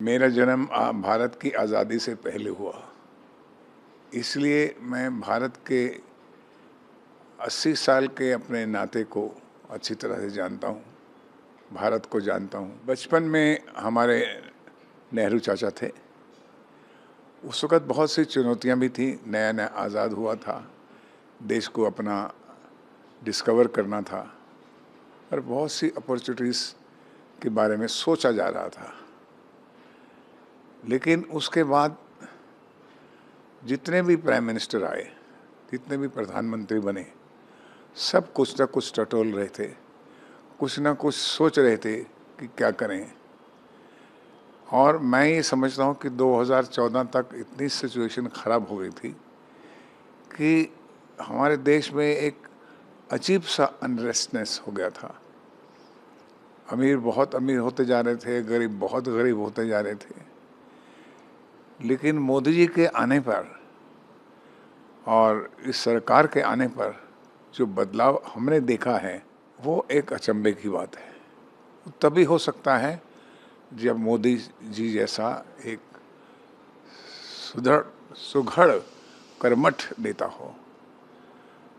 मेरा जन्म भारत की आज़ादी से पहले हुआ, इसलिए मैं भारत के 80 साल के अपने नाते को अच्छी तरह से जानता हूँ, भारत को जानता हूँ। बचपन में हमारे नेहरू चाचा थे। उस वक़्त बहुत सी चुनौतियाँ भी थी, नया-नया आज़ाद हुआ था, देश को अपना डिस्कवर करना था और बहुत सी अपॉर्चुनिटीज़ के बारे में सोचा जा रहा था। लेकिन उसके बाद जितने भी प्राइम मिनिस्टर आए, जितने भी प्रधानमंत्री बने, सब कुछ ना कुछ टटोल रहे थे, कुछ ना कुछ सोच रहे थे कि क्या करें। और मैं ये समझता हूँ कि 2014 तक इतनी सिचुएशन ख़राब हो गई थी कि हमारे देश में एक अजीब सा अनरेस्टनेस हो गया था। अमीर बहुत अमीर होते जा रहे थे, गरीब बहुत गरीब होते जा रहे थे। लेकिन मोदी जी के आने पर और इस सरकार के आने पर जो बदलाव हमने देखा है, वो एक अचंभे की बात है। तभी हो सकता है जब मोदी जी जैसा एक सुघड़ कर्मठ नेता हो।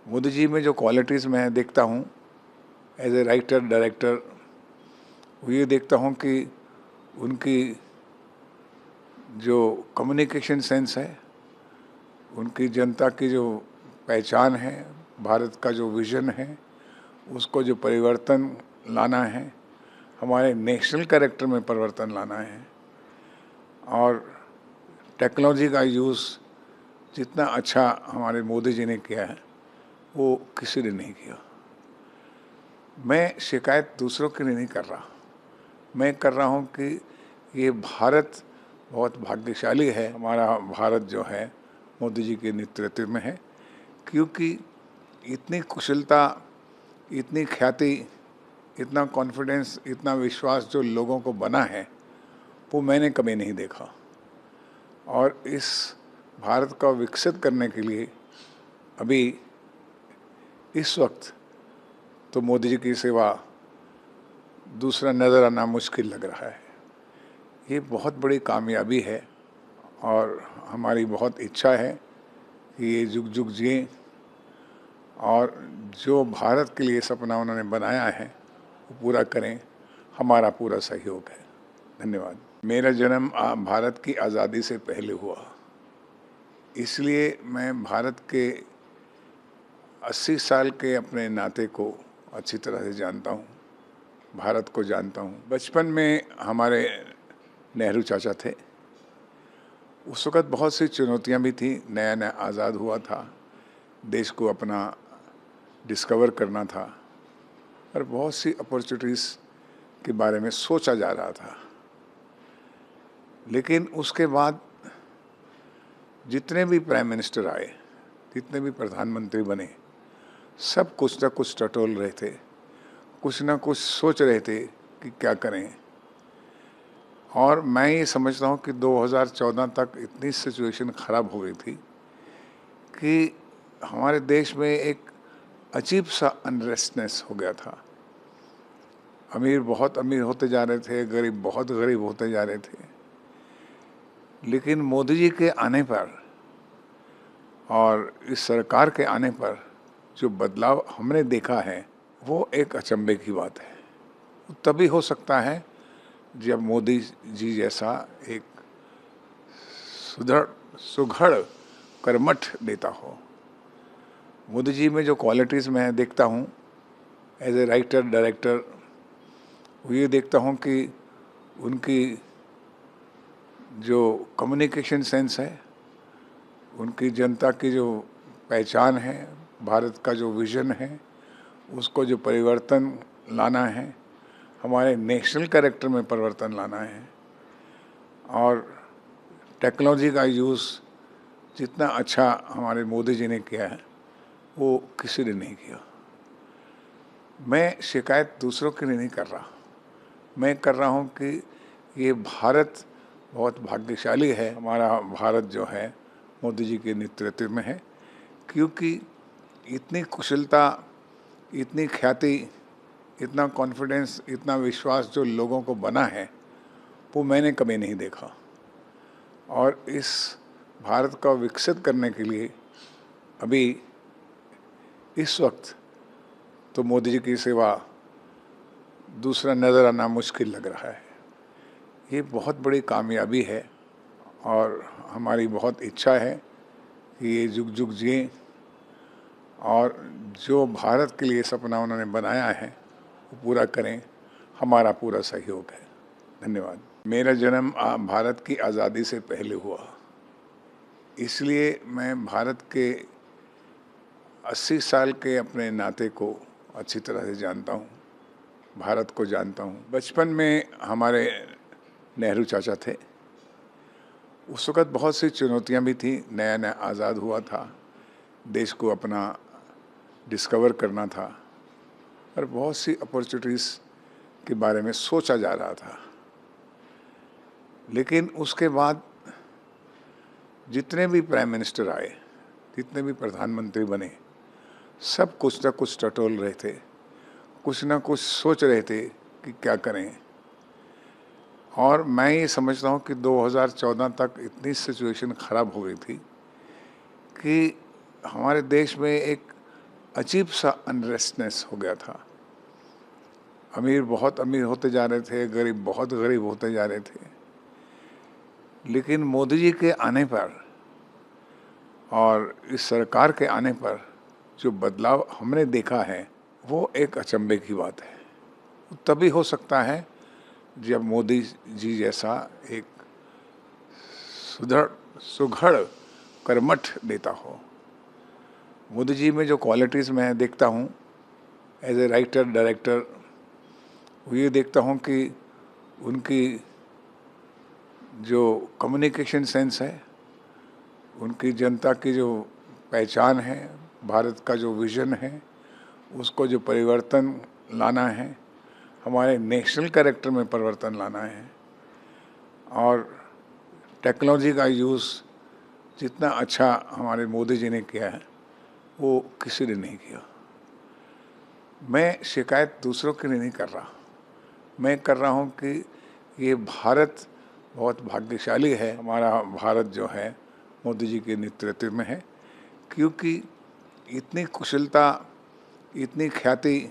मोदी जी में जो क्वालिटीज़ मैं देखता हूँ एज ए राइटर डायरेक्टर, वो ये देखता हूँ कि उनकी जो कम्युनिकेशन सेंस है, उनकी जनता की जो पहचान है, भारत का जो विज़न है, उसको जो परिवर्तन लाना है, हमारे नेशनल कैरेक्टर में परिवर्तन लाना है और टेक्नोलॉजी का यूज़ जितना अच्छा हमारे मोदी जी ने किया है, वो किसी ने नहीं किया। मैं शिकायत दूसरों की नहीं कर रहा, मैं कर रहा हूँ कि ये भारत बहुत भाग्यशाली है। हमारा भारत जो है मोदी जी के नेतृत्व में है, क्योंकि इतनी कुशलता, इतनी ख्याति, इतना कॉन्फिडेंस, इतना विश्वास जो लोगों को बना है, वो मैंने कभी नहीं देखा। और इस भारत को विकसित करने के लिए अभी इस वक्त तो मोदी जी की सिवा दूसरा नज़र आना मुश्किल लग रहा है। ये बहुत बड़ी कामयाबी है और हमारी बहुत इच्छा है कि ये जुग जुग जिए और जो भारत के लिए सपना उन्होंने बनाया है वो पूरा करें। हमारा पूरा सहयोग है। धन्यवाद। मेरा जन्म भारत की आज़ादी से पहले हुआ, इसलिए मैं भारत के 80 साल के अपने नाते को अच्छी तरह से जानता हूँ, भारत को जानता हूँ। बचपन में हमारे नेहरू चाचा थे। उस वक़्त बहुत सी चुनौतियाँ भी थी, नया-नया आज़ाद हुआ था, देश को अपना डिस्कवर करना था और बहुत सी अपॉर्चुनिटीज़ के बारे में सोचा जा रहा था। लेकिन उसके बाद जितने भी प्राइम मिनिस्टर आए, जितने भी प्रधानमंत्री बने, सब कुछ ना कुछ टटोल रहे थे, कुछ ना कुछ सोच रहे थे कि क्या करें। और मैं ये समझता हूँ कि 2014 तक इतनी सिचुएशन ख़राब हो गई थी कि हमारे देश में एक अजीब सा अनरेस्टनेस हो गया था। अमीर बहुत अमीर होते जा रहे थे, गरीब बहुत गरीब होते जा रहे थे। लेकिन मोदी जी के आने पर और इस सरकार के आने पर जो बदलाव हमने देखा है, वो एक अचंभे की बात है। तभी हो सकता है जब मोदी जी जैसा एक सुघड़ कर्मठ नेता हो। मोदी जी में जो क्वालिटीज़ मैं देखता हूँ एज ए राइटर डायरेक्टर, वो ये देखता हूँ कि उनकी जो कम्युनिकेशन सेंस है, उनकी जनता की जो पहचान है, भारत का जो विज़न है, उसको जो परिवर्तन लाना है, हमारे नेशनल कैरेक्टर में परिवर्तन लाना है और टेक्नोलॉजी का यूज़ जितना अच्छा हमारे मोदी जी ने किया है, वो किसी ने नहीं किया। मैं शिकायत दूसरों की नहीं कर रहा, मैं कर रहा हूँ कि ये भारत बहुत भाग्यशाली है। हमारा भारत जो है मोदी जी के नेतृत्व में है, क्योंकि इतनी कुशलता, इतनी ख्याति, इतना कॉन्फिडेंस, इतना विश्वास जो लोगों को बना है, वो मैंने कभी नहीं देखा। और इस भारत को विकसित करने के लिए अभी इस वक्त तो मोदी जी की सिवा दूसरा नज़र आना मुश्किल लग रहा है। ये बहुत बड़ी कामयाबी है और हमारी बहुत इच्छा है कि ये जुग जुग जिए और जो भारत के लिए सपना उन्होंने बनाया है वो पूरा करें। हमारा पूरा सहयोग है। धन्यवाद। मेरा जन्म भारत की आज़ादी से पहले हुआ, इसलिए मैं भारत के 80 साल के अपने नाते को अच्छी तरह से जानता हूँ, भारत को जानता हूँ। बचपन में हमारे नेहरू चाचा थे। उस वक़्त बहुत सी चुनौतियाँ भी थी, नया नया आज़ाद हुआ था, देश को अपना डिस्कवर करना था और बहुत सी अपॉर्चुनिटीज़ के बारे में सोचा जा रहा था। लेकिन उसके बाद जितने भी प्राइम मिनिस्टर आए, जितने भी प्रधानमंत्री बने, सब कुछ ना कुछ टटोल रहे थे, कुछ ना कुछ सोच रहे थे कि क्या करें। और मैं ये समझता हूँ कि 2014 तक इतनी सिचुएशन ख़राब हो गई थी कि हमारे देश में एक अजीब सा अनरेस्टनेस हो गया था। अमीर बहुत अमीर होते जा रहे थे, गरीब बहुत गरीब होते जा रहे थे। लेकिन मोदी जी के आने पर और इस सरकार के आने पर जो बदलाव हमने देखा है वो एक अचंभे की बात है। तभी हो सकता है जब मोदी जी जैसा एक सुघड़ कर्मठ नेता हो। मोदी जी में जो क्वालिटीज़ मैं देखता हूँ एज ए राइटर डायरेक्टर, वो ये देखता हूँ कि उनकी जो कम्युनिकेशन सेंस है, उनकी जनता की जो पहचान है, भारत का जो विज़न है, उसको जो परिवर्तन लाना है, हमारे नेशनल कैरेक्टर में परिवर्तन लाना है। और टेक्नोलॉजी का यूज़ जितना अच्छा हमारे मोदी जी ने किया है वो किसी ने नहीं किया। मैं शिकायत दूसरों की नहीं कर रहा, मैं कर रहा हूँ कि ये भारत बहुत भाग्यशाली है। हमारा भारत जो है मोदी जी के नेतृत्व में है, क्योंकि इतनी कुशलता, इतनी ख्याति,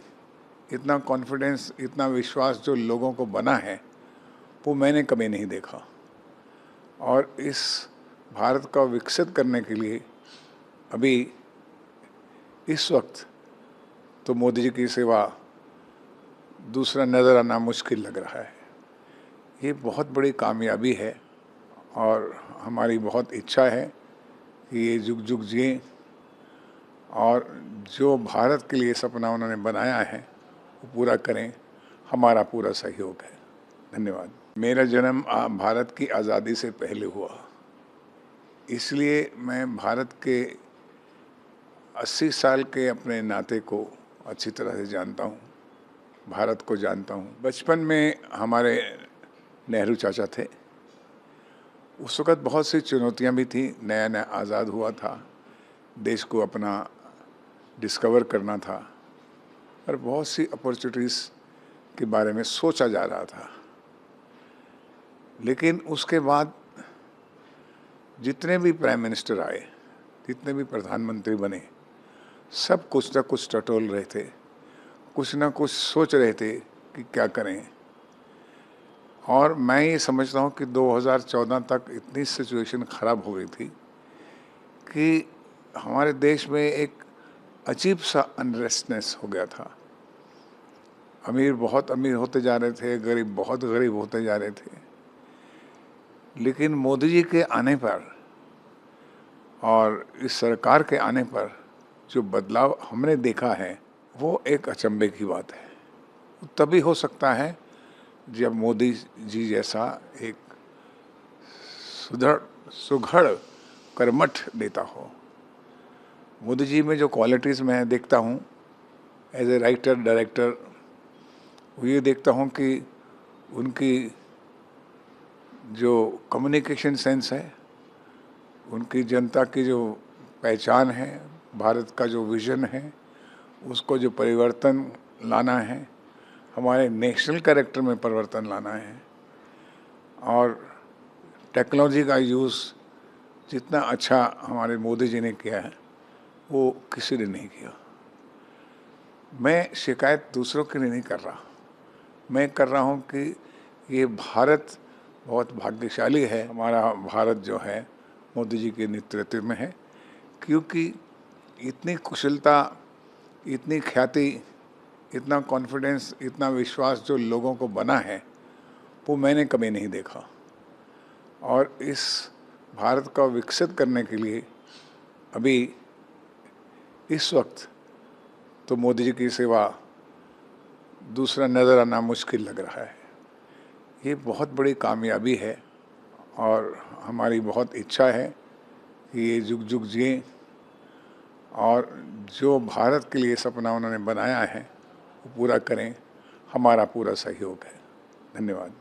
इतना कॉन्फिडेंस, इतना विश्वास जो लोगों को बना है वो मैंने कभी नहीं देखा। और इस भारत को विकसित करने के लिए अभी इस वक्त तो मोदी जी की सिवा दूसरा नज़र आना मुश्किल लग रहा है। ये बहुत बड़ी कामयाबी है और हमारी बहुत इच्छा है कि ये जुग जुग जिए और जो भारत के लिए सपना उन्होंने बनाया है वो पूरा करें। हमारा पूरा सहयोग है। धन्यवाद। मेरा जन्म भारत की आज़ादी से पहले हुआ, इसलिए मैं भारत के 80 साल के अपने नाते को अच्छी तरह से जानता हूँ, भारत को जानता हूँ। बचपन में हमारे नेहरू चाचा थे। उस वक़्त बहुत सी चुनौतियाँ भी थी, नया नया आज़ाद हुआ था, देश को अपना डिस्कवर करना था और बहुत सी अपॉर्चुनिटीज़ के बारे में सोचा जा रहा था। लेकिन उसके बाद जितने भी प्राइम मिनिस्टर आए, जितने भी प्रधानमंत्री बने, सब कुछ ना कुछ टटोल रहे थे, कुछ ना कुछ सोच रहे थे कि क्या करें। और मैं ये समझता हूँ कि 2014 तक इतनी सिचुएशन ख़राब हो गई थी कि हमारे देश में एक अजीब सा अनरेस्टनेस हो गया था। अमीर बहुत अमीर होते जा रहे थे, गरीब बहुत गरीब होते जा रहे थे। लेकिन मोदी जी के आने पर और इस सरकार के आने पर जो बदलाव हमने देखा है वो एक अचंभे की बात है। तभी हो सकता है जब मोदी जी जैसा एक सुघड़ कर्मठ नेता हो। मोदी जी में जो क्वालिटीज़ मैं देखता हूँ एज ए राइटर डायरेक्टर, वो ये देखता हूँ कि उनकी जो कम्युनिकेशन सेंस है, उनकी जनता की जो पहचान है, भारत का जो विज़न है, उसको जो परिवर्तन लाना है, हमारे नेशनल कैरेक्टर में परिवर्तन लाना है। और टेक्नोलॉजी का यूज़ जितना अच्छा हमारे मोदी जी ने किया है वो किसी ने नहीं किया। मैं शिकायत दूसरों के लिए नहीं कर रहा, मैं कर रहा हूँ कि ये भारत बहुत भाग्यशाली है, हमारा भारत जो है मोदी जी के नेतृत्व में है, क्योंकि इतनी कुशलता, इतनी ख्याति, इतना कॉन्फिडेंस, इतना विश्वास जो लोगों को बना है वो मैंने कभी नहीं देखा। और इस भारत को विकसित करने के लिए अभी इस वक्त तो मोदी जी की सेवा दूसरा नज़र आना मुश्किल लग रहा है। ये बहुत बड़ी कामयाबी है और हमारी बहुत इच्छा है कि ये जुग जुग जिए और जो भारत के लिए सपना उन्होंने बनाया है वो पूरा करें। हमारा पूरा सहयोग है। धन्यवाद।